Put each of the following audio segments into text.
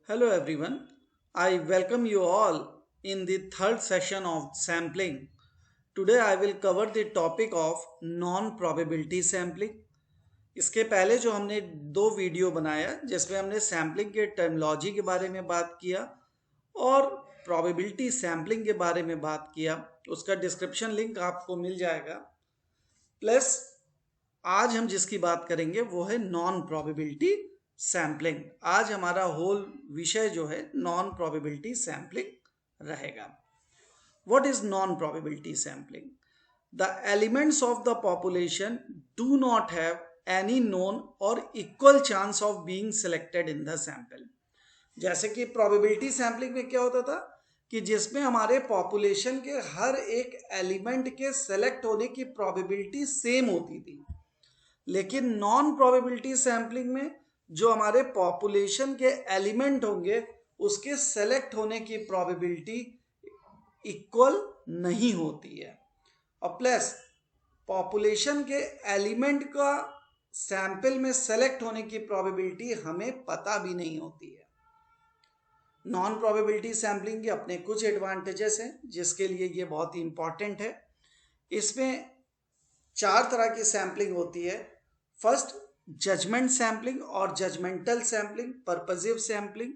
Hello everyone. I welcome you all in the third session of sampling. Today I will cover the topic of non-probability sampling. इसके पहले जो हमने दो video बनाया जिसमें हमने सैम्पलिंग के टर्मिनोलॉजी के बारे में बात किया और प्रोबेबिलिटी सैम्पलिंग के बारे में बात किया, उसका डिस्क्रिप्शन लिंक आपको मिल जाएगा। प्लस आज हम जिसकी बात करेंगे वो है नॉन प्रोबेबिलिटी सैम्पलिंग। आज हमारा होल विषय जो है नॉन प्रोबेबिलिटी सैम्पलिंग रहेगा। What is non probability sampling? The elements of the population do not have any known और equal chance of being selected in the sample. जैसे कि प्रोबेबिलिटी सैम्पलिंग में क्या होता था कि जिसमें हमारे पॉपुलेशन के हर एक एलिमेंट के सेलेक्ट होने की प्रोबेबिलिटी सेम होती थी, लेकिन नॉन प्रोबेबिलिटी सैम्पलिंग में जो हमारे पॉपुलेशन के एलिमेंट होंगे उसके सेलेक्ट होने की प्रोबेबिलिटी इक्वल नहीं होती है। और प्लस पॉपुलेशन के एलिमेंट का सैंपल में सेलेक्ट होने की प्रोबेबिलिटी हमें पता भी नहीं होती है। नॉन प्रोबेबिलिटी सैम्पलिंग के अपने कुछ एडवांटेजेस हैं जिसके लिए ये बहुत ही इंपॉर्टेंट है। इसमें चार तरह की सैम्पलिंग होती है। फर्स्ट, जजमेंट सैम्पलिंग और judgemental sampling, purposive sampling.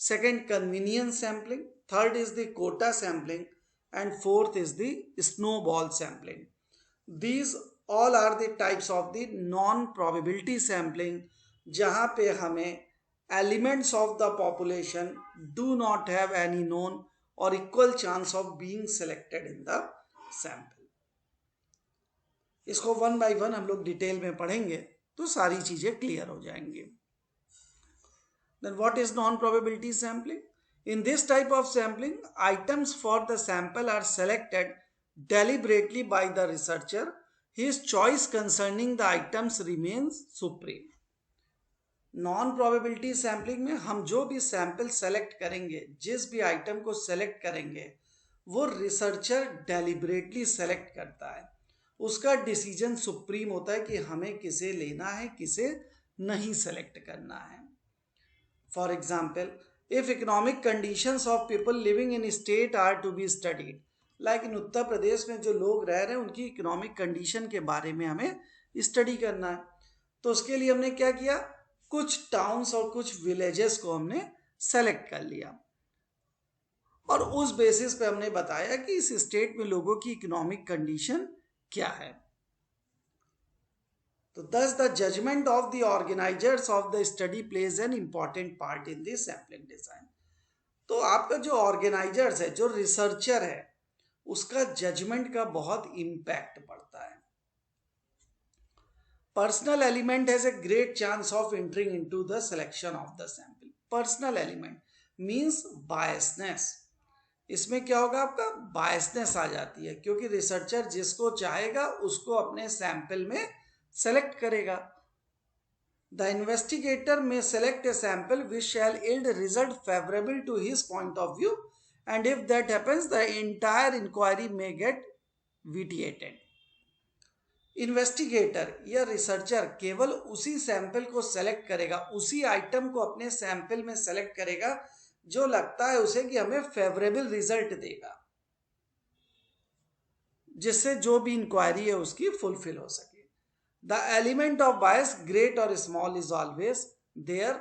Second, convenience sampling. Third is the quota sampling and fourth is the snowball sampling. These all are the types of the non-probability sampling जहां पे हमें elements of the population do not have any known or equal chance of being selected in the sample। इसको one by one हम लोग detail में पढ़ेंगे तो सारी चीजें क्लियर हो जाएंगी। Then what is non-probability sampling? In this type of sampling, items for the sample are selected deliberately by the researcher. His choice concerning the items remains supreme. Non probability sampling में हम जो भी sample select करेंगे, जिस भी item को select करेंगे, वो रिसर्चर डेलिबरेटली सेलेक्ट करता है। उसका डिसीजन सुप्रीम होता है कि हमें किसे लेना है, किसे नहीं सेलेक्ट करना है। For example, if economic conditions of people living in state are to be studied, like in Uttar Pradesh में जो लोग रह रहे हैं उनकी इकोनॉमिक कंडीशन के बारे में हमें स्टडी करना है, तो उसके लिए हमने क्या किया, कुछ टाउन्स और कुछ विलेजेस को हमने सेलेक्ट कर लिया और उस बेसिस पे हमने बताया कि इस स्टेट में लोगों की इकोनॉमिक कंडीशन क्या है। तो thus the judgment of the organizers of the study plays an important part in the sampling design। तो आपका जो ऑर्गेनाइजर्स है, जो रिसर्चर है, उसका जजमेंट का बहुत इम्पैक्ट पड़ता है। Personal element has a great chance of entering into the selection of the sample. Personal element means biasness. इसमें क्या होगा, आपका बायसनेस आ जाती है क्योंकि रिसर्चर जिसको चाहेगा उसको अपने सैंपल में सेलेक्ट करेगा। The investigator may select a sample which shall yield result favorable to his point of view, and if that happens, the entire inquiry may get vitiated। Investigator या रिसर्चर केवल उसी sample को select करेगा, उसी item को अपने sample में select करेगा जो लगता है उसे कि हमें फेवरेबल रिजल्ट देगा, जिससे जो भी इंक्वायरी है उसकी फुलफिल हो सके। The element of bias, great or small, is always there,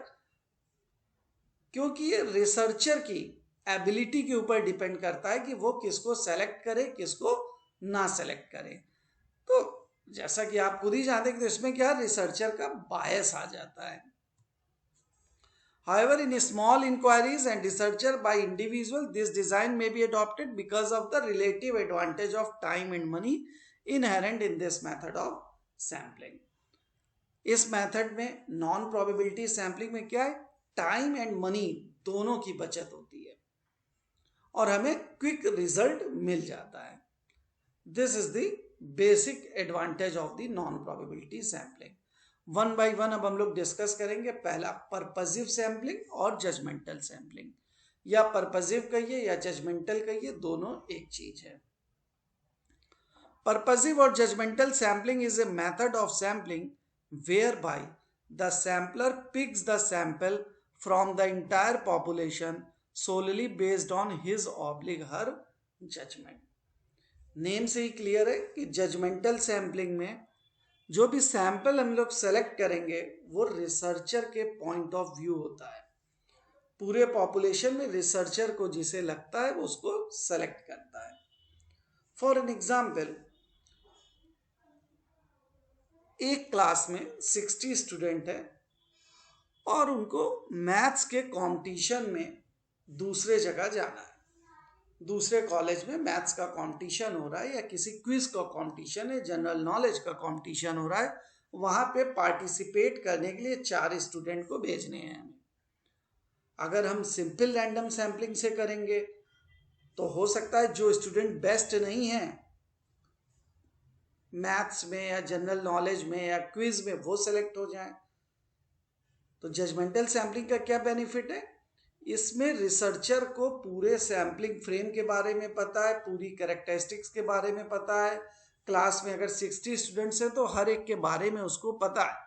क्योंकि ये रिसर्चर की एबिलिटी के ऊपर डिपेंड करता है कि वो किसको सेलेक्ट करे, किसको ना सेलेक्ट करे। तो जैसा कि आप खुद ही जानते हैं कि तो इसमें क्या रिसर्चर का बायस आ जाता है। However, in small inquiries and researcher by individual, this design may be adopted because of the relative advantage of time and money inherent in this method of sampling. इस मेथड में नॉन प्रोबेबिलिटी सैम्पलिंग में क्या है, time and money दोनों की बचत होती है और हमें क्विक रिजल्ट मिल जाता है। This is the basic advantage of the non probability sampling. One by one अब हम लोग डिस्कस करेंगे। पहला पर्पसिव सैम्पलिंग और जजमेंटल सैम्पलिंग, या पर्पसिव कहिए या जजमेंटल कहिए, दोनों एक चीज है। Purposive or judgmental sampling is a method of sampling whereby the sampler picks the sample from the entire population solely based on his or her judgment. Name से ही clear है कि जजमेंटल सैम्पलिंग में जो भी सैंपल हम लोग select करेंगे वो रिसर्चर के पॉइंट ऑफ व्यू होता है। पूरे पॉपुलेशन में रिसर्चर को जिसे लगता है वो उसको सेलेक्ट करता है। फॉर एन एग्जाम्पल, एक क्लास में 60 स्टूडेंट है और उनको मैथ्स के कंपटीशन में दूसरे जगह जाना है, दूसरे कॉलेज में मैथ्स का कंपटीशन हो रहा है या किसी क्विज का कंपटीशन है, जनरल नॉलेज का कंपटीशन हो रहा है, वहां पे पार्टिसिपेट करने के लिए 4 स्टूडेंट को भेजने हैं हमें। अगर हम सिंपल रैंडम सैम्पलिंग से करेंगे तो हो सकता है जो स्टूडेंट बेस्ट नहीं है मैथ्स में या जनरल नॉलेज में या क्विज में वो सेलेक्ट हो जाए। तो जजमेंटल सैम्पलिंग का क्या बेनिफिट है? इसमें रिसर्चर को पूरे सैम्पलिंग फ्रेम के बारे में पता है, पूरी कैरेक्टरिस्टिक्स के बारे में पता है। क्लास में अगर 60 स्टूडेंट्स हैं तो हर एक के बारे में उसको पता है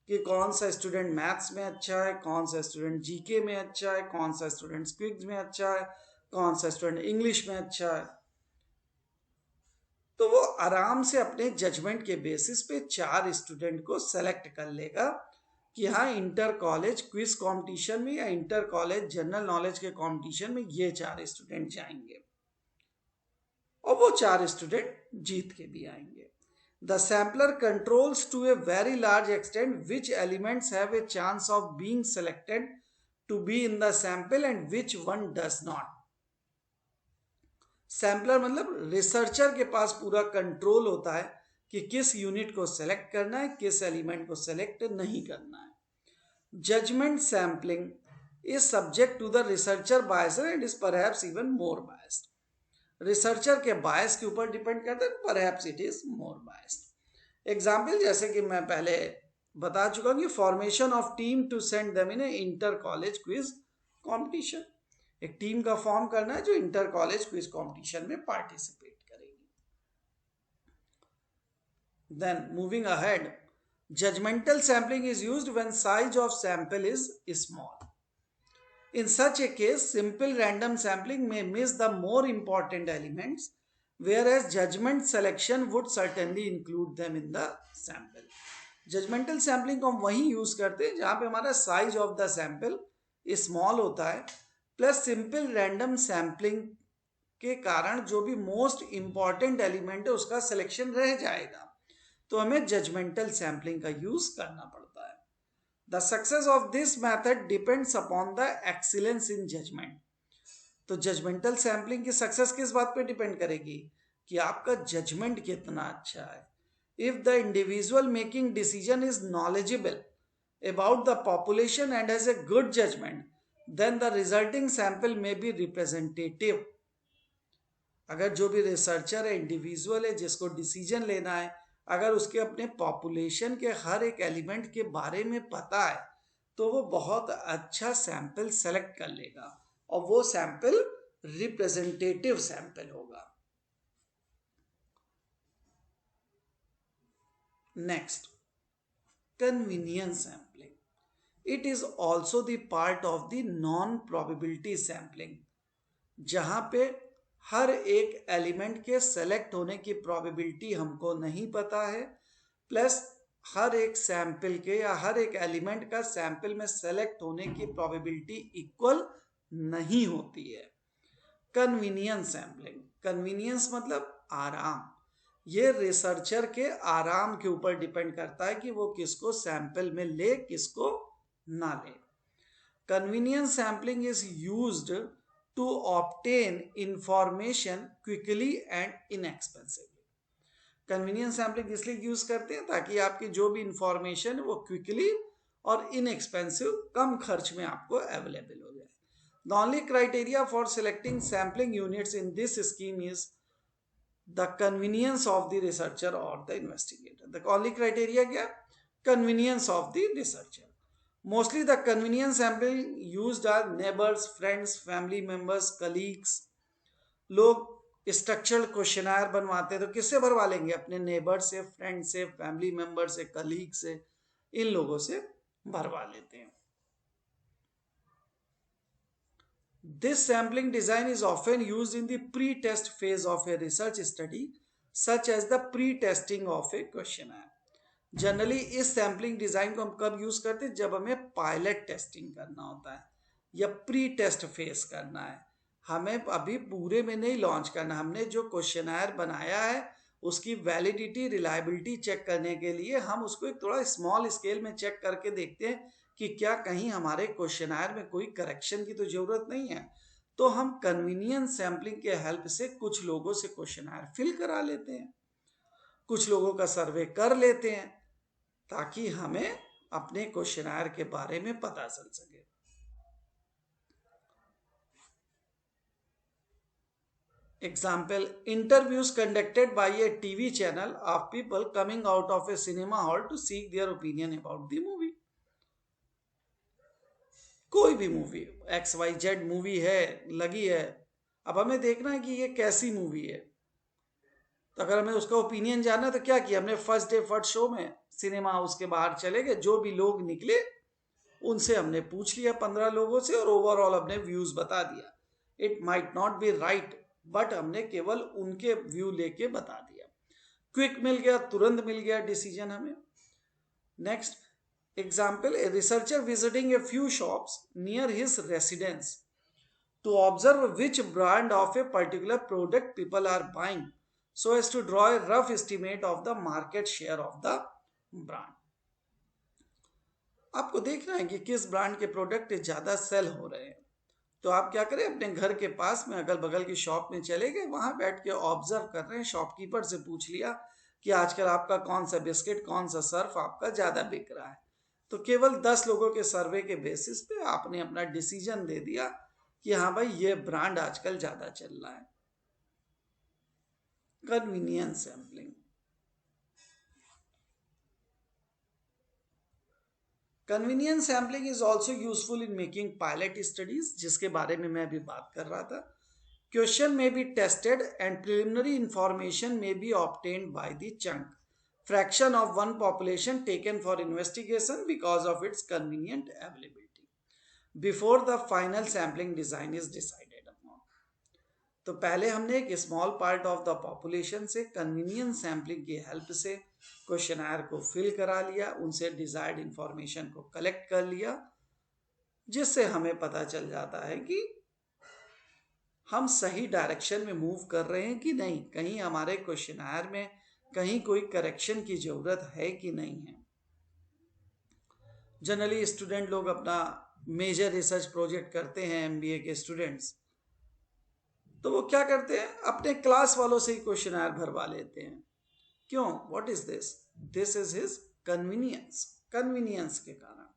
कि कौन सा स्टूडेंट मैथ्स में अच्छा है, कौन सा स्टूडेंट जीके में अच्छा है, कौन सा स्टूडेंट क्विज में अच्छा है, कौन सा स्टूडेंट इंग्लिश में अच्छा है। तो वो आराम से अपने जजमेंट के बेसिस पे 4 स्टूडेंट को सेलेक्ट कर लेगा कि हाँ, इंटर कॉलेज क्विज कंपटीशन में या इंटर कॉलेज जनरल नॉलेज के कंपटीशन में ये 4 स्टूडेंट जाएंगे और वो 4 स्टूडेंट जीत के भी आएंगे। The sampler controls to a very large extent which elements have a chance of being selected to be in the sample and which one does not. Sampler मतलब रिसर्चर के पास पूरा कंट्रोल होता है कि किस यूनिट को सेलेक्ट करना है, किस एलिमेंट को सेलेक्ट नहीं करना है। Judgement sampling is subject to the researcher bias and is perhaps even more biased. Researcher के बायस के ऊपर डिपेंड करता है, perhaps it is more biased. Example जैसे कि मैं पहले बता चुका हूं कि formation of team to send them in a inter college quiz competition. एक टीम का फॉर्म करना है जो इंटर कॉलेज क्विज कंपटीशन में पार्टिसिपेट करेगी। Then moving ahead, judgemental sampling is used when size of sample is small. In such a case, simple random sampling may miss the more important elements, whereas judgment selection would certainly include them in the sample. Judgmental sampling को हम वहीं use करते हैं जहां पे हमारा size of the sample small होता है, प्लस सिंपल रैंडम सैम्पलिंग के कारण जो भी मोस्ट इंपॉर्टेंट एलिमेंट है उसका सिलेक्शन रह जाएगा, तो हमें जजमेंटल सैम्पलिंग का यूज करना पड़ता है। The success of this method depends upon the excellence in judgment. तो जजमेंटल सैम्पलिंग की सक्सेस किस बात पे डिपेंड करेगी कि आपका जजमेंट कितना अच्छा है। If the individual making decision is knowledgeable about the population and has a good judgement, then the resulting sample may be representative. अगर जो भी रिसर्चर है, इंडिविजुअल है जिसको डिसीजन लेना है, अगर उसके अपने पॉपुलेशन के हर एक एलिमेंट के बारे में पता है तो वो बहुत अच्छा सैंपल सेलेक्ट कर लेगा और वो सैंपल रिप्रेजेंटेटिव सैंपल होगा। Next, convenience sampling. It is also the part of the non probability sampling, जहां पे हर एक एलिमेंट के सेलेक्ट होने की प्रोबेबिलिटी हमको नहीं पता है, प्लस हर एक सैंपल के या हर एक एलिमेंट का सैंपल में सेलेक्ट होने की प्रोबेबिलिटी इक्वल नहीं होती है। कन्वीनियंस सैंपलिंग, कन्वीनियंस मतलब आराम, ये रिसर्चर के आराम के ऊपर डिपेंड करता है कि वो किसको सैंपल में ले, किसको ना ले। Convenience sampling is used to obtain information quickly and inexpensively. Convenience sampling इसलिए यूज करते हैं ताकि आपकी जो भी इंफॉर्मेशन है वो क्विकली और इनएक्सपेंसिव, कम खर्च में आपको अवेलेबल हो जाए। The only criteria for selecting sampling units in this scheme is the convenience of the researcher और the investigator. The only criteria क्या? Convenience of the researcher. Mostly the convenience sampling used are neighbors, friends, family members, colleagues. लोग structured questionnaire बनवाते हैं तो किससे भरवा लेंगे? अपने नेबर से, फ्रेंड से, फैमिली मेंबर से, कलीग से, इन लोगों से भरवा लेते हैं। This sampling design is often used in the pre-test phase of a research study, such as the pre-testing of a questionnaire. Generally इस सैम्पलिंग डिजाइन को हम कब यूज करते हैं? जब हमें पायलट टेस्टिंग करना होता है या प्री टेस्ट फेस करना है, हमें अभी पूरे में नहीं लॉन्च करना, हमने जो क्वेश्चनर बनाया है उसकी वैलिडिटी रिलायबिलिटी चेक करने के लिए हम उसको एक थोड़ा स्मॉल स्केल में चेक करके देखते हैं कि क्या कहीं हमारे क्वेश्चनर में कोई करेक्शन की तो जरूरत नहीं है। तो हम कन्वीनियंस सैम्पलिंग के हेल्प से कुछ लोगों से क्वेश्चनर फिल करा लेते हैं, कुछ लोगों का सर्वे कर लेते हैं, ताकि हमें अपने क्वेश्चनर के बारे में पता चल सके। Example, interviews conducted by a TV channel of people coming out of a cinema hall to seek their opinion about the movie. कोई भी मूवी XYZ मूवी है, लगी है, अब हमें देखना है कि ये कैसी मूवी है। तो अगर हमें उसका ओपिनियन जानना है तो क्या किया हमने? फर्स्ट डे फर्स्ट शो में सिनेमा हाउस के बाहर चले गए, जो भी लोग निकले उनसे हमने पूछ लिया 15 लोगों से, और ओवरऑल हमने व्यूज बता दिया। It might not B right, but हमने केवल उनके व्यू लेके बता दिया। क्विक मिल गया, तुरंत मिल गया डिसीजन हमें। Next example, a researcher visiting a few shops near his residence to observe which brand of a particular product people are buying so as to draw a rough estimate of the market share of the brand. आपको देखना है कि किस brand के product ज्यादा cell हो रहे हैं, तो आप क्या करें, अपने घर के पास में अगल बगल की शॉप में चले गए, वहां बैठ के ऑब्जर्व कर रहे हैं, शॉपकीपर से पूछ लिया कि आजकल आपका कौन सा बिस्किट, कौन सा सर्फ आपका ज्यादा बिक रहा है। तो केवल 10 लोगों के सर्वे के बेसिस पे आपने अपना डिसीजन दे दिया कि हाँ भाई ये ब्रांड आजकल ज्यादा चल रहा है। Convenience sampling. Convenience sampling is also useful in making pilot studies, जिसके बारे में मैं अभी बात कर रहा था। Question may be tested and preliminary information may be obtained by the chunk fraction of one population taken for investigation because of its convenient availability before the final sampling design is decided. तो पहले हमने एक small part of the population से convenience sampling की help से questionnaire को fill करा लिया, उनसे डिजायर्ड इंफॉर्मेशन को कलेक्ट कर लिया, जिससे हमें पता चल जाता है कि हम सही डायरेक्शन में मूव कर रहे हैं कि नहीं, कहीं हमारे क्वेश्चनर में कहीं कोई करेक्शन की जरूरत है कि नहीं है। जनरली स्टूडेंट लोग अपना मेजर रिसर्च प्रोजेक्ट करते हैं, MBA के स्टूडेंट्स, तो वो क्या करते हैं, अपने क्लास वालों से ही क्वेश्चनर भरवा लेते हैं। क्यों? What is this? This is his convenience, convenience के कारण।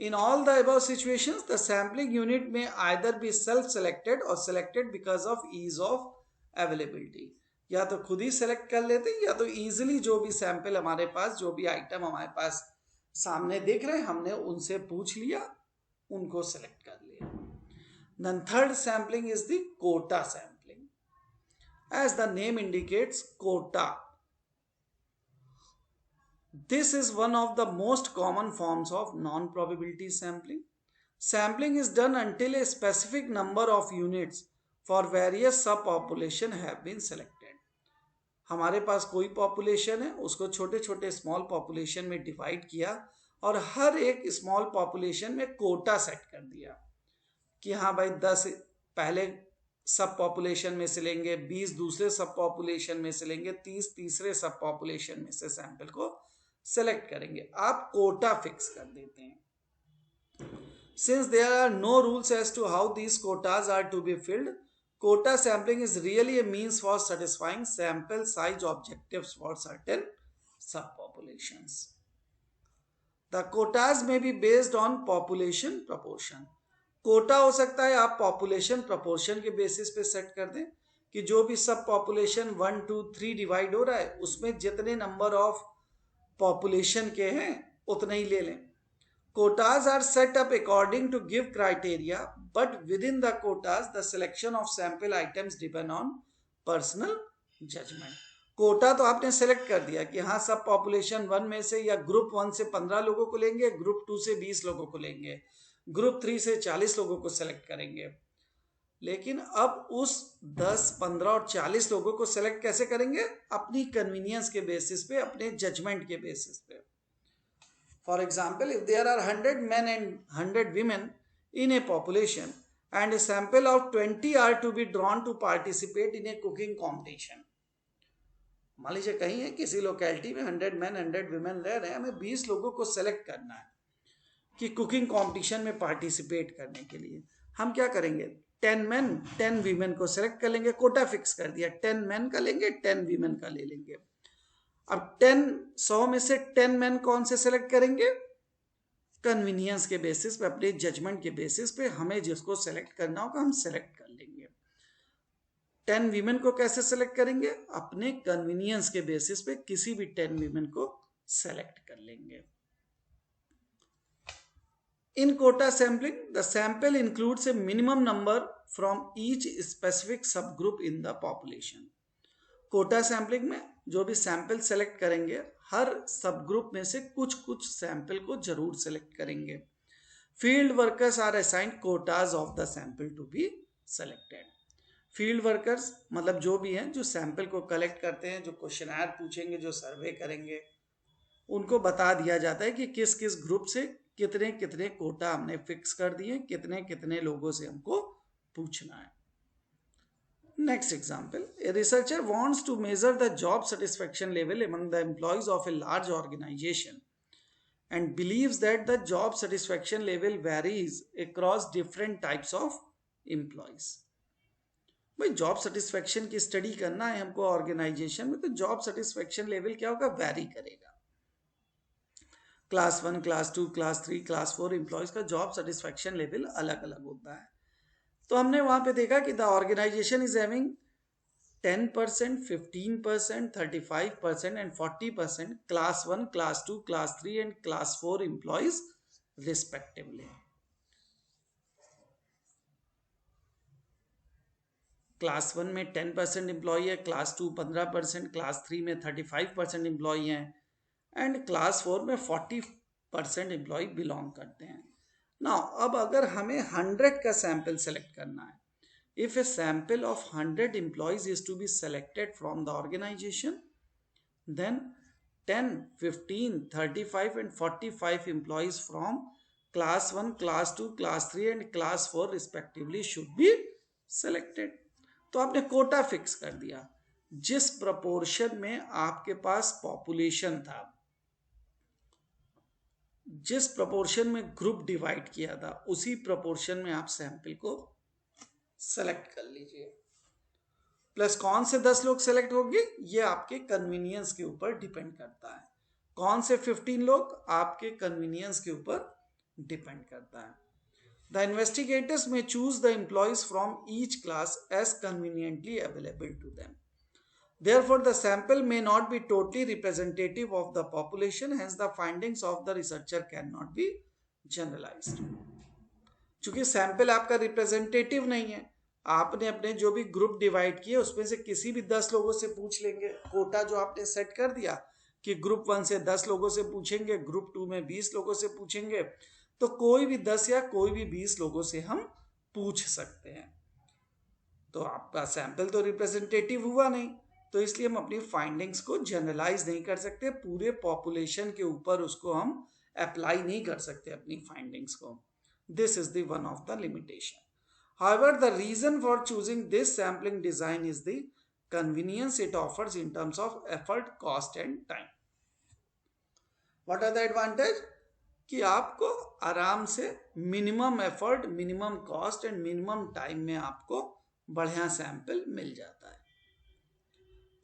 In all the above situations the sampling unit may either be self selected or selected because of ease of availability. या तो खुद ही सेलेक्ट कर लेते हैं, या तो इजीली जो भी सैंपल हमारे पास, जो भी आइटम हमारे पास सामने देख रहे हैं, हमने उनसे पूछ लिया, उनको सेलेक्ट कर लिया। Then third sampling is the quota sampling. As the name indicates, quota. This is one of the most common forms of non-probability sampling. Sampling is done until a specific number of units for various subpopulation have been selected. हमारे पास कोई population है, उसको छोटे छोटे small population में divide किया और हर एक स्मॉल पॉपुलेशन में कोटा सेट कर दिया कि हाँ भाई 10 पहले सब पॉपुलेशन में से लेंगे, 20 दूसरे सब पॉपुलेशन में से लेंगे, 30 तीसरे सब पॉपुलेशन में से सैंपल को सेलेक्ट करेंगे। आप कोटा फिक्स कर देते हैं। Since there are no rules as to how these quotas are to be filled, quota sampling is really a means for satisfying sample size objectives for certain sub populations. The quotas may be based on population proportion. Quota हो सकता है आप population proportion के basis पे set कर दें कि जो भी सब पॉपुलेशन 1, 2, 3 डिवाइड हो रहा है, उसमें जितने नंबर ऑफ पॉपुलेशन के हैं उतने ही ले लें। Quotas are set up according to give criteria, but within the quotas the selection of sample items depend on personal judgement. Quota तो आपने सेलेक्ट कर दिया कि हाँ सब पॉपुलेशन 1 में से या ग्रुप 1 से 15 लोगों को लेंगे, ग्रुप 2 से 20 लोगों को लेंगे, ग्रुप 3 से 40 लोगों को सेलेक्ट करेंगे। लेकिन अब उस 10, 15 और 40 लोगों को सेलेक्ट कैसे करेंगे? अपनी कन्वीनियंस के बेसिस पे, अपने जजमेंट के बेसिस पे। For example, if there are 100 men and 100 women in a population and a sample of 20 are to be drawn to participate in a cooking competition. मान लीजिए कहीं है किसी लोकेलिटी में 100 men 100 women रह रहे हैं, हमें 20 लोगों को सेलेक्ट करना है कि कुकिंग कंपटीशन में पार्टिसिपेट करने के लिए। हम क्या करेंगे? 10 men 10 women को सेलेक्ट कर लेंगे, कोटा फिक्स कर दिया, 10 men का लेंगे, 10 women का ले लेंगे। अब 100 में से 10 men कौन से सेलेक्ट करेंगे? कन्वीनियंस के बेसिस पे, अपने जजमेंट के बेसिस पे हमें जिसको सेलेक्ट करना होगा हम सेलेक्ट कर लेंगे। 10 वीमेन को कैसे सेलेक्ट करेंगे? अपने कन्वीनियंस के बेसिस पे किसी भी 10 वीमेन को सेलेक्ट कर लेंगे। In quota sampling, the sample includes a minimum number from each specific subgroup in the population. Quota sampling में जो भी सैंपल सेलेक्ट करेंगे, हर सब ग्रुप में से कुछ कुछ सैंपल को जरूर सेलेक्ट करेंगे। Field workers are assigned quotas of the sample to be selected. Field workers मतलब जो भी हैं, जो सैंपल को कलेक्ट करते हैं, जो क्वेश्चनर पूछेंगे, जो सर्वे करेंगे, उनको बता दिया जाता है कि किस किस ग्रुप से कितने कितने कोटा हमने फिक्स कर दिए, कितने कितने लोगों से हमको पूछना है। Next example, a researcher wants to measure the job satisfaction level among the employees of a large organization and believes that the job satisfaction level varies across different types of employees. भाई job satisfaction की study करना है हमको organisation में, तो job satisfaction level क्या होगा? Vary करेगा। Class 1, class 2, class 3, class 4 employees का जॉब सेटिस्फेक्शन लेवल अलग अलग होता है। तो हमने वहां पे देखा कि the organisation is having 10%, 15%, 35% and 40% class 1, class 2, class 3 and class 4 employees respectively. Class 1 में 10% एम्प्लॉय है, क्लास 2 15%, क्लास 3 में 35% एम्प्लॉय हैं एंड क्लास 4 में 40% एम्प्लॉय बिलोंग करते हैं। नाउ अब अगर हमें 100 का सैंपल सेलेक्ट करना है, if a sample of 100 employees is to be selected from the organization, then 10, 15, 35 and 45 employees from class 1, class 2, class 3 and class 4 respectively should be selected. तो आपने कोटा फिक्स कर दिया। जिस प्रपोर्शन में आपके पास पॉपुलेशन था, जिस प्रपोर्शन में ग्रुप डिवाइड किया था, उसी प्रपोर्शन में आप सैंपल को सेलेक्ट कर लीजिए। प्लस कौन से 10 लोग सेलेक्ट होंगे, ये आपके कन्वीनियंस के ऊपर डिपेंड करता है। कौन से 15 लोग, आपके कन्वीनियंस के ऊपर डिपेंड करता है। The investigators may choose the employees from each class as conveniently available to them. Therefore, the sample may not be totally representative of the population, hence the findings of the researcher cannot be generalized. चूंकि sample आपका representative नहीं है, आपने अपने जो भी group divide किए उसमें से किसी भी 10 लोगों से पूछ लेंगे। कोटा जो आपने सेट कर दिया कि ग्रुप 1 से 10 लोगों से पूछेंगे, ग्रुप 2 में 20 लोगों से पूछेंगे, तो कोई भी 10 या कोई भी 20 लोगों से हम पूछ सकते हैं। तो आपका सैंपल तो रिप्रेजेंटेटिव हुआ नहीं, तो इसलिए हम अपनी फाइंडिंग्स को जनरलाइज नहीं कर सकते, पूरे पॉपुलेशन के ऊपर उसको हम अप्लाई नहीं कर सकते अपनी फाइंडिंग्स को। This is the one of the limitation. However, the reason for choosing this sampling design is the convenience it offers in terms of effort, cost and time. What are the advantage? कि आपको आराम से minimum effort, minimum cost and minimum time में आपको बढ़िया sample मिल जाता है।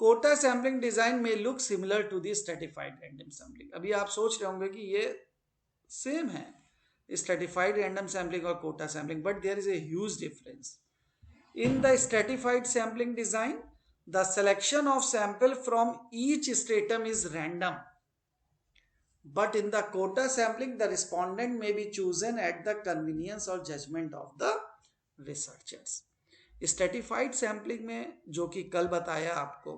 Quota sampling design may look similar to the stratified random sampling. अभी आप सोच रहे होंगे कि ये सेम है, stratified random sampling or quota sampling, but there is a huge difference. In the stratified sampling design, the selection of sample from each stratum is random, but in the quota sampling, the respondent may be chosen at the convenience or judgment of the researchers. Stratified sampling में जो कि कल बताया आपको,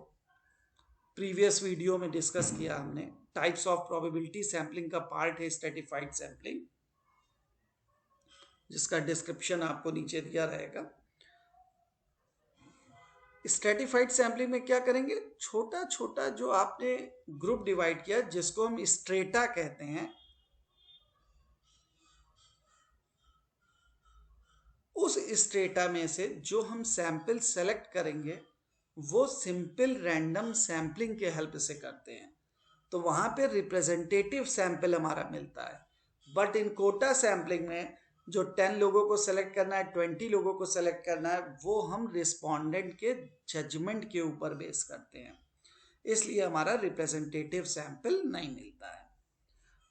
previous video में discuss किया हमने, types of probability sampling का पार्ट है स्ट्रेटिफाइड सैम्पलिंग। जिसका डिस्क्रिप्शन आपको नीचे दिया रहेगा। स्ट्रेटिफाइड सैम्पलिंग में क्या करेंगे, छोटा छोटा जो आपने ग्रुप डिवाइड किया जिसको हम स्ट्रेटा कहते हैं, उस स्ट्रेटा में से जो हम सैंपल सेलेक्ट करेंगे वो सिंपल रैंडम सैम्पलिंग के हेल्प से करते हैं, तो वहां पे रिप्रेजेंटेटिव सैंपल हमारा मिलता है। बट इन कोटा सैम्पलिंग में जो 10 लोगों को सेलेक्ट करना है, 20 लोगों को सेलेक्ट करना है, वो हम रिस्पोंडेंट के जजमेंट के ऊपर बेस करते हैं, इसलिए हमारा रिप्रेजेंटेटिव सैंपल नहीं मिलता है।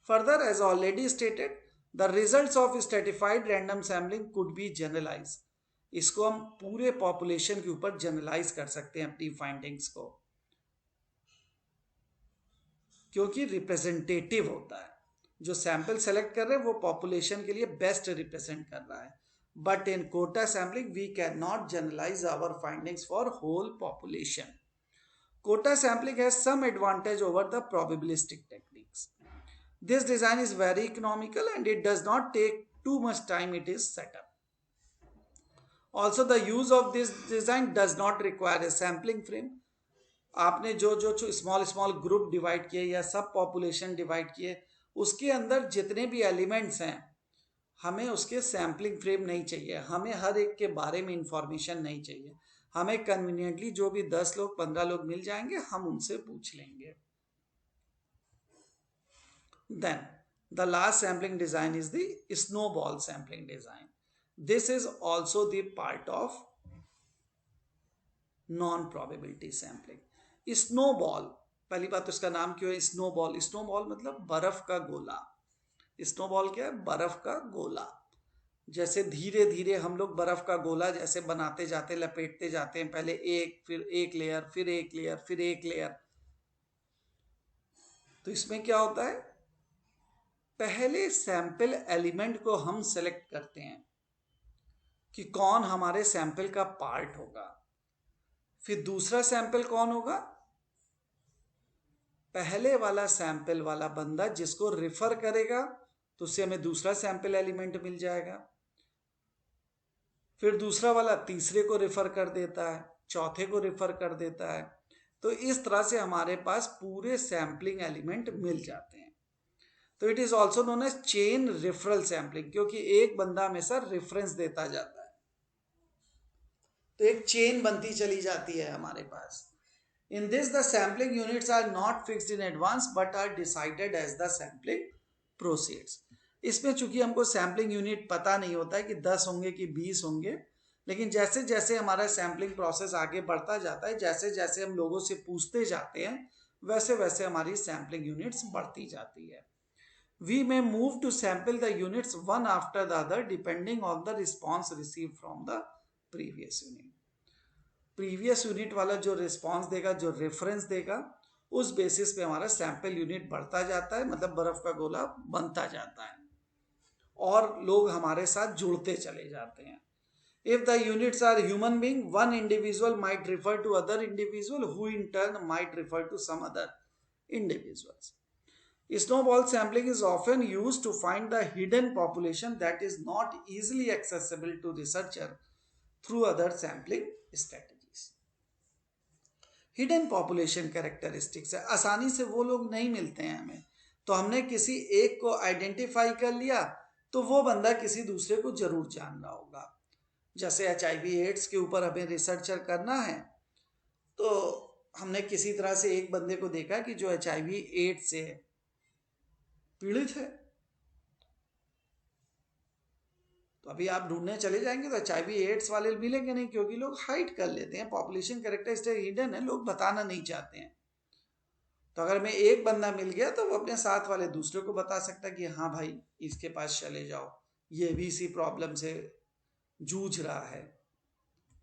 Further, as already stated, the results of stratified random sampling could be generalise. इसको हम पूरे पॉपुलेशन के ऊपर जनरलाइज कर सकते हैं अपनी फाइंडिंग्स को, क्योंकि रिप्रेजेंटेटिव होता है। जो सैंपल सेलेक्ट कर रहे हैं वो पॉपुलेशन के लिए बेस्ट रिप्रेजेंट कर रहा है। But in quota sampling we can not generalise our findings for whole population. Quota sampling has some advantage over the probabilistic techniques. This design is very economical and it does not take too much time it is set up. Also, the use of this design does not require a sampling frame. आपने जो small group divide किए या सब population divide किए, उसके अंदर जितने भी एलिमेंट्स हैं हमें उसके सैम्पलिंग फ्रेम नहीं चाहिए, हमें हर एक के बारे में इंफॉर्मेशन नहीं चाहिए, हमें कन्वीनियंटली जो भी 10 लोग 15 लोग मिल जाएंगे हम उनसे पूछ लेंगे। Then the last sampling design is the snowball sampling design. This is also the part of non-probability sampling. Snowball, पहली बात तो इसका नाम क्यों है स्नोबॉल? स्नोबॉल मतलब बर्फ का गोला। स्नोबॉल क्या है? बर्फ का गोला। जैसे धीरे धीरे हम लोग बर्फ का गोला जैसे बनाते जाते, लपेटते जाते हैं, पहले एक, फिर एक लेयर, फिर एक लेयर, फिर एक लेयर। तो इसमें क्या होता है, पहले सैंपल एलिमेंट को हम सेलेक्ट करते हैं कि कौन हमारे सैंपल का पार्ट होगा, फिर दूसरा सैंपल कौन होगा, पहले वाला सैंपल वाला बंदा जिसको रिफर करेगा तो उससे हमें दूसरा सैंपल एलिमेंट मिल जाएगा, फिर दूसरा वाला तीसरे को रिफर कर देता है, चौथे को रिफर कर देता है। तो इस तरह से हमारे पास पूरे सैंपलिंग एलिमेंट मिल जाते हैं। तो it is also known as chain referral sampling, क्योंकि एक बंदा हमेशा रेफरेंस देता जाता है, तो एक चेन बनती चली जाती है हमारे पास। In this the sampling units are not fixed in advance but are decided as the sampling proceeds. इसमें चूंकि हमको सैंपलिंग यूनिट पता नहीं होता है कि 10 होंगे कि 20 होंगे, लेकिन जैसे जैसे हमारा सैंपलिंग प्रोसेस आगे बढ़ता जाता है, जैसे जैसे हम लोगों से पूछते जाते हैं, वैसे वैसे हमारी सैंपलिंग यूनिट्स बढ़ती जाती है। We may move to sample the units one after the other depending on the response received from the previous unit. Previous unit वाला जो response देगा, जो reference देगा, उस बेसिस पे हमारा सैंपल यूनिट बढ़ता जाता है, मतलब बर्फ का गोला बनता जाता है और लोग हमारे साथ जुड़ते चले जाते हैं। If the units are human being, one individual might refer to other individual who in turn might refer to some other individuals. Snowball sampling is often used to find the hidden population that is not easily accessible to researcher through other sampling strategies. Hidden population characteristics है, आसानी से वो लोग नहीं मिलते हैं हमें, तो हमने किसी एक को आइडेंटिफाई कर लिया तो वो बंदा किसी दूसरे को जरूर जान रहा होगा। जैसे HIV एड्स के ऊपर हमें रिसर्चर करना है, तो हमने किसी तरह से एक बंदे को देखा कि जो HIV एड्स से पीड़ित है, तो अभी आप ढूंढने चले जाएंगे तो HIV एड्स वाले मिलेंगे नहीं, क्योंकि लोग हाइड कर लेते हैं, पॉपुलेशन कैरेक्टरिस्टिक हिडन है, लोग बताना नहीं चाहते हैं। तो अगर मैं एक बंदा मिल गया तो वो अपने साथ वाले दूसरे को बता सकता है कि हाँ भाई इसके पास चले जाओ, ये भी इसी प्रॉब्लम से जूझ रहा है,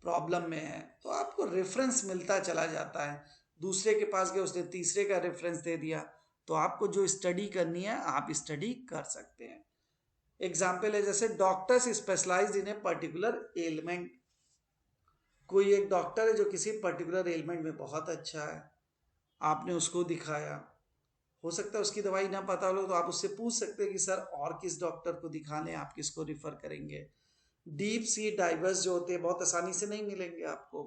प्रॉब्लम में है, तो आपको रेफरेंस मिलता चला जाता है। दूसरे के पास गए, उसने तीसरे का रेफरेंस दे दिया, तो आपको जो स्टडी करनी है आप स्टडी कर सकते हैं। एग्जाम्पल है जैसे doctors specialised in a particular element. कोई एक डॉक्टर है जो किसी पर्टिकुलर एलिमेंट में बहुत अच्छा है, आपने उसको दिखाया, हो सकता है उसकी दवाई ना पता हो तो आप उससे पूछ सकते हैं कि सर और किस डॉक्टर को दिखा लें, आप किसको रिफर करेंगे। डीप सी डाइवर्स जो होते हैं बहुत आसानी से नहीं मिलेंगे आपको।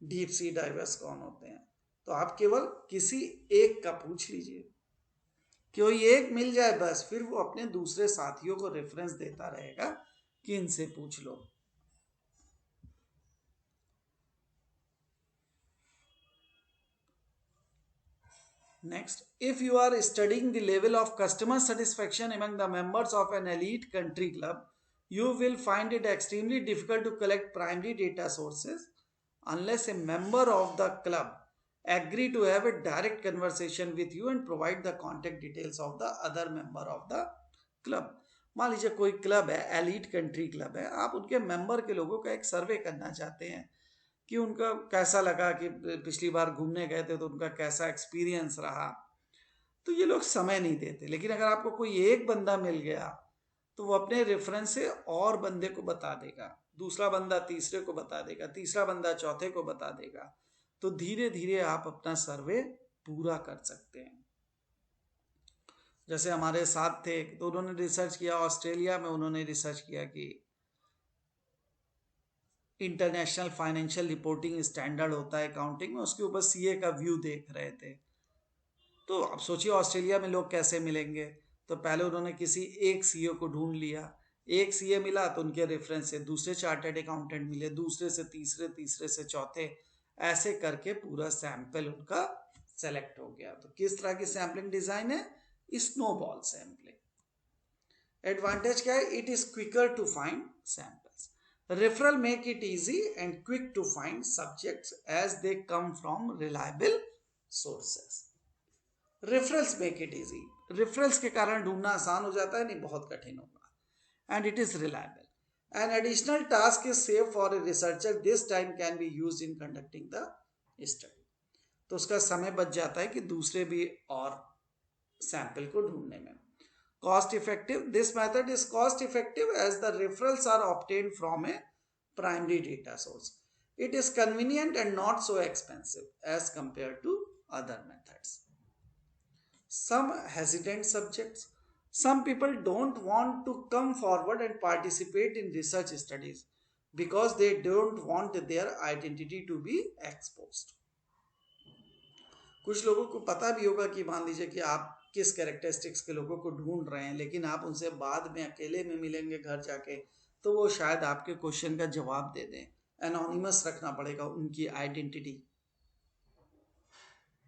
डीप सी डाइवर्स कौन होते हैं, तो आप केवल किसी एक का पूछ लीजिए, कोई एक मिल जाए बस, फिर वो अपने दूसरे साथियों को रेफरेंस देता रहेगा कि इनसे पूछ लो। Next, if you are studying the level of customer satisfaction among the members of an elite country club, you will find it extremely difficult to collect primary data sources unless a member of the club agree to have a direct conversation with you and provide the contact details of the other member of the club. मान लीजिए कोई club है, elite country club है, आप उनके member के लोगों का एक सर्वे करना चाहते हैं कि उनका कैसा लगा, कि पिछली बार घूमने गए थे तो उनका कैसा एक्सपीरियंस रहा। तो ये लोग समय नहीं देते, लेकिन अगर आपको कोई एक बंदा मिल गया तो वो अपने रेफरेंस से और बंदे को बता देगा, दूसरा बंदा तीसरे को बता देगा, तीसरा बंदा चौथे को बता देगा। तो धीरे धीरे आप अपना सर्वे पूरा कर सकते हैं। जैसे हमारे साथ थे तो उन्होंने रिसर्च किया, ऑस्ट्रेलिया में उन्होंने रिसर्च किया कि इंटरनेशनल फाइनेंशियल रिपोर्टिंग स्टैंडर्ड होता है अकाउंटिंग में, उसके ऊपर सीए का व्यू देख रहे थे। तो अब सोचिए ऑस्ट्रेलिया में लोग कैसे मिलेंगे, तो पहले उन्होंने किसी एक सीए को ढूंढ लिया, एक सीए मिला तो उनके रेफरेंस से दूसरे चार्टर्ड अकाउंटेंट मिले, दूसरे से तीसरे, तीसरे से चौथे, ऐसे करके पूरा सैंपल उनका सेलेक्ट हो गया। तो किस तरह की सैम्पलिंग डिजाइन है, स्नोबॉल सैम्पलिंग। एडवांटेज क्या है, it is quicker to find samples. Referral make it easy and quick to find subjects as they come from reliable sources. Referrals make it easy. Referrals के कारण ढूंढना आसान हो जाता है, नहीं बहुत कठिन होगा. And it is reliable. An additional task is saved for a researcher. This time can be used in conducting the study. तो उसका समय बच जाता है कि दूसरे भी और सैंपल को ढूंढने में। Cost effective. This method is cost effective as the referrals are obtained from a primary data source. It is convenient and not so expensive as compared to other methods. Some hesitant subjects. Some people don't want to come forward and participate in research studies because they don't want their identity to be exposed. कुछ लोगों को पता भी होगा कि मान लीजिए कि आप किस कैरेक्टरिस्टिक्स के लोगों को ढूंढ रहे हैं, लेकिन आप उनसे बाद में अकेले में मिलेंगे घर जाके, तो वो शायद आपके क्वेश्चन का जवाब दे दें, एनोनिमस रखना पड़ेगा उनकी आइडेंटिटी।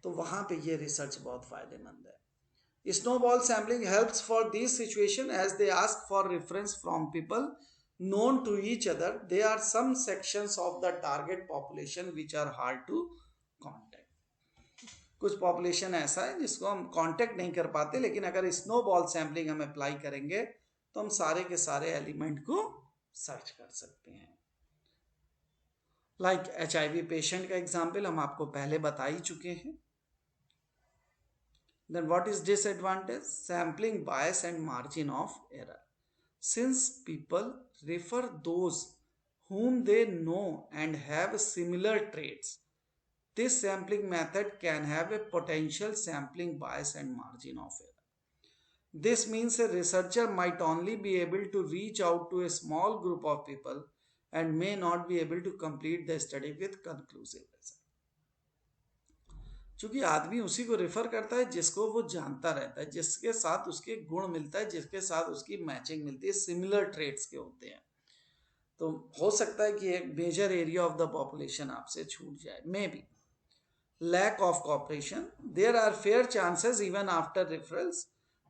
तो वहां पे ये रिसर्च बहुत फायदेमंद है। Snowball sampling helps for this situation as they ask for reference from people known to each other. There are some sections of the target population which are hard to contact. कुछ population ऐसा है जिसको हम contact नहीं कर पाते, लेकिन अगर स्नोबॉल सैम्पलिंग हम अप्लाई करेंगे तो हम सारे के सारे एलिमेंट को सर्च कर सकते हैं। लाइक HIV पेशेंट का एग्जाम्पल हम आपको पहले बता ही चुके हैं। Then what is disadvantage, sampling bias and margin of error. Since people refer those whom they know and have similar traits, this sampling method can have a potential sampling bias and margin of error. This means a researcher might only be able to reach out to a small group of people and may not be able to complete the study with conclusive result. चूंकि आदमी उसी को refer करता है जिसको वो जानता रहता है, जिसके साथ उसके गुण मिलता है, जिसके साथ उसकी मैचिंग मिलती है, सिमिलर ट्रेड्स के होते हैं। तो हो सकता है कि एक major area of the population आपसे छूट जाए, maybe. Lack of cooperation, there are fair chances even after referrals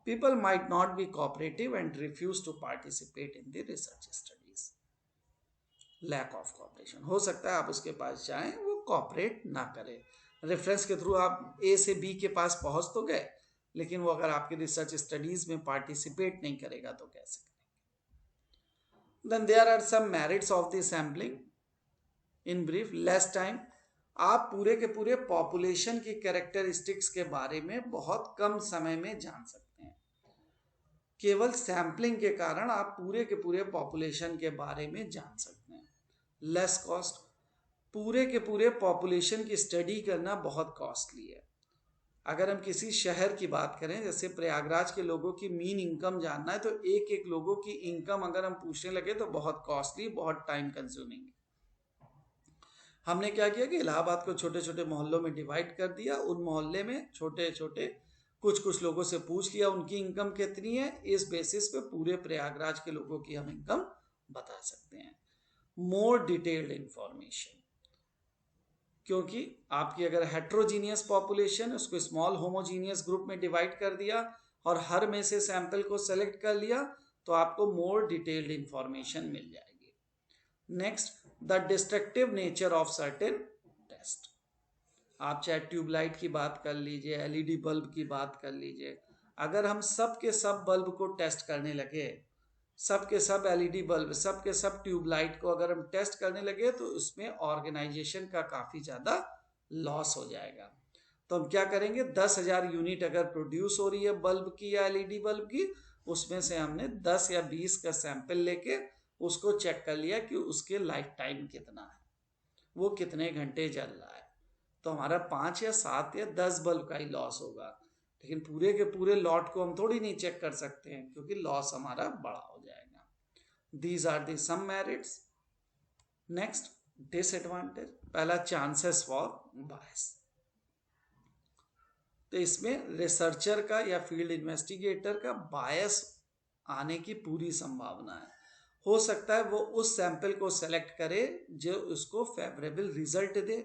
people might not be cooperative and refuse to participate in the research studies. Lack of cooperation, हो सकता है आप उसके पास जाएं, वो कॉपरेट ना करे। रेफरेंस के थ्रू आप ए से बी के पास पहुंच तो गए, लेकिन वो अगर आपके रिसर्च स्टडीज में पार्टिसिपेट नहीं करेगा तो कैसे करेंगे। Then there are some merits of the sampling. In brief, less time, आप पूरे के पूरे पॉपुलेशन की कैरेक्टरिस्टिक्स के बारे में बहुत कम समय में जान सकते हैं। केवल सैम्पलिंग के कारण आप पूरे के पूरे पॉपुलेशन के बारे में जान सकते हैं। लेस कॉस्ट, पूरे के पूरे पॉपुलेशन की स्टडी करना बहुत कॉस्टली है। अगर हम किसी शहर की बात करें, जैसे प्रयागराज के लोगों की मीन इनकम जानना है, तो एक एक लोगों की इनकम अगर हम पूछने लगे तो बहुत कॉस्टली, बहुत टाइम कंज्यूमिंग है। हमने क्या किया कि इलाहाबाद को छोटे छोटे मोहल्लों में डिवाइड कर दिया। उन मोहल्ले में छोटे छोटे कुछ कुछ लोगों से पूछ लिया उनकी इनकम कितनी है। इस बेसिस पे पूरे प्रयागराज के लोगों की हम इनकम बता सकते हैं। मोर डिटेल्ड इंफॉर्मेशन, क्योंकि आपकी अगर हेट्रोजीनियस पॉपुलेशन, उसको स्मॉल होमोजीनियस ग्रुप में डिवाइड कर दिया और हर में से सैंपल को सेलेक्ट कर लिया, तो आपको मोर डिटेल्ड इंफॉर्मेशन मिल जाएगी। Next, the destructive nature of certain test. आप चाहे ट्यूबलाइट की बात कर लीजिए, एलईडी बल्ब की बात कर लीजिए, अगर हम सब के सब बल्ब को टेस्ट करने लगे, सब के सब एलईडी बल्ब, सब के सब ट्यूबलाइट को अगर हम टेस्ट करने लगे, तो उसमें ऑर्गेनाइजेशन का काफ़ी ज़्यादा लॉस हो जाएगा। तो हम क्या करेंगे, 10,000 यूनिट अगर प्रोड्यूस हो रही है बल्ब की या एलईडी बल्ब की, उसमें से हमने 10 या 20 का सैंपल लेके उसको चेक कर लिया कि उसके लाइफ टाइम कितना है, वो कितने घंटे जल रहा है। तो हमारा 5 या 7 या 10 बल्ब का ही लॉस होगा, लेकिन पूरे के पूरे लॉट को हम थोड़ी नहीं चेक कर सकते हैं, क्योंकि लॉस हमारा बड़ा हो जाएगा। These are the some merits. Next, disadvantage. पहला, चांसेस फॉर बायस। तो इसमें रिसर्चर का या फील्ड इन्वेस्टिगेटर का बायस आने की पूरी संभावना है। हो सकता है वो उस सैंपल को सेलेक्ट करे जो उसको फेवरेबल रिजल्ट दे,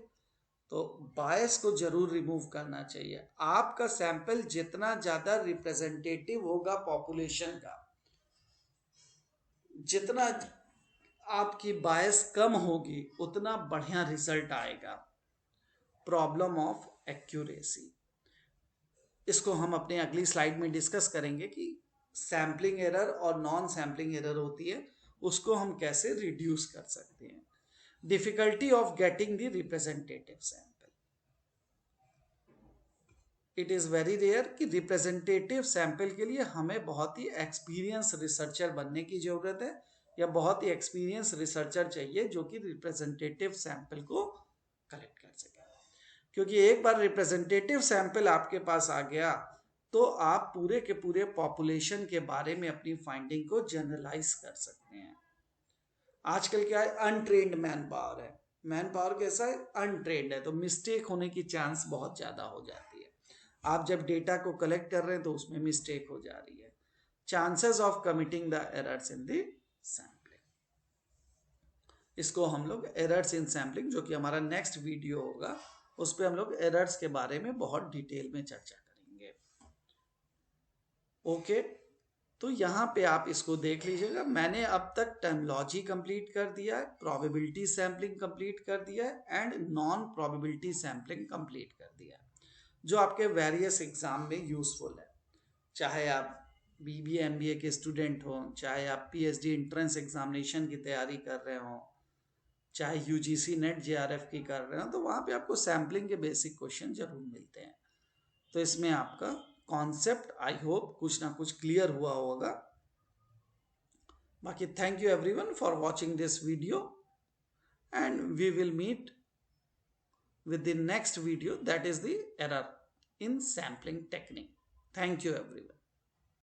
तो बायस को जरूर रिमूव करना चाहिए। आपका सैंपल जितना ज्यादा रिप्रेजेंटेटिव होगा पॉपुलेशन का, जितना आपकी बायस कम होगी, उतना बढ़िया रिजल्ट आएगा। प्रॉब्लम ऑफ एक्यूरेसी, इसको हम अपने अगली स्लाइड में डिस्कस करेंगे कि सैम्पलिंग एरर और नॉन सैम्पलिंग एरर होती है, उसको हम कैसे रिड्यूस कर सकते हैं। Difficulty of getting the representative sample. It is very rare कि रिप्रेजेंटेटिव सैंपल के लिए हमें बहुत ही एक्सपीरियंस रिसर्चर बनने की ज़रूरत है, या बहुत ही एक्सपीरियंस रिसर्चर चाहिए जो कि रिप्रेजेंटेटिव सैंपल को कलेक्ट कर सके। क्योंकि एक बार रिप्रेजेंटेटिव सैंपल आपके पास आ गया, तो आप पूरे के पूरे पॉपुलेशन के बारे में अपनी फाइंडिंग को जनरलाइज कर सकते हैं। आजकल क्या है, अनट्रेन्ड मैन पावर है। मैन पावर कैसा है, अनट्रेन्ड है, तो मिस्टेक होने की चांस बहुत ज़्यादा हो जाती है। आप जब डेटा को कलेक्ट कर रहे हैं तो उसमें मिस्टेक हो जा रही है। Chances of committing the errors in the sampling, इसको हम लोग एरर्स इन सैम्पलिंग, जो कि हमारा नेक्स्ट वीडियो होगा, उस पर हम लोग एरर्स के बारे में बहुत डिटेल में चर्चा करेंगे। ओके, तो यहाँ पे आप इसको देख लीजिएगा। मैंने अब तक टर्मिनोलॉजी कंप्लीट कर दिया है, प्रोबेबिलिटी सैम्पलिंग कंप्लीट कर दिया है, and non probability sampling complete कर दिया है, जो आपके वेरियस एग्जाम में यूजफुल है। चाहे आप BBA MBA के स्टूडेंट हो, चाहे आप PhD एंट्रेंस एग्जामिनेशन की तैयारी कर रहे हो, चाहे UGC नेट JRF की कर रहे हो, तो वहाँ पे आपको सैम्पलिंग के बेसिक क्वेश्चन जरूर मिलते हैं। तो इसमें आपका कॉन्सेप्ट आई होप कुछ ना कुछ क्लियर हुआ होगा। बाकी thank you everyone for watching this video, and we will meet with the next video, that is the error in sampling technique. Thank you everyone.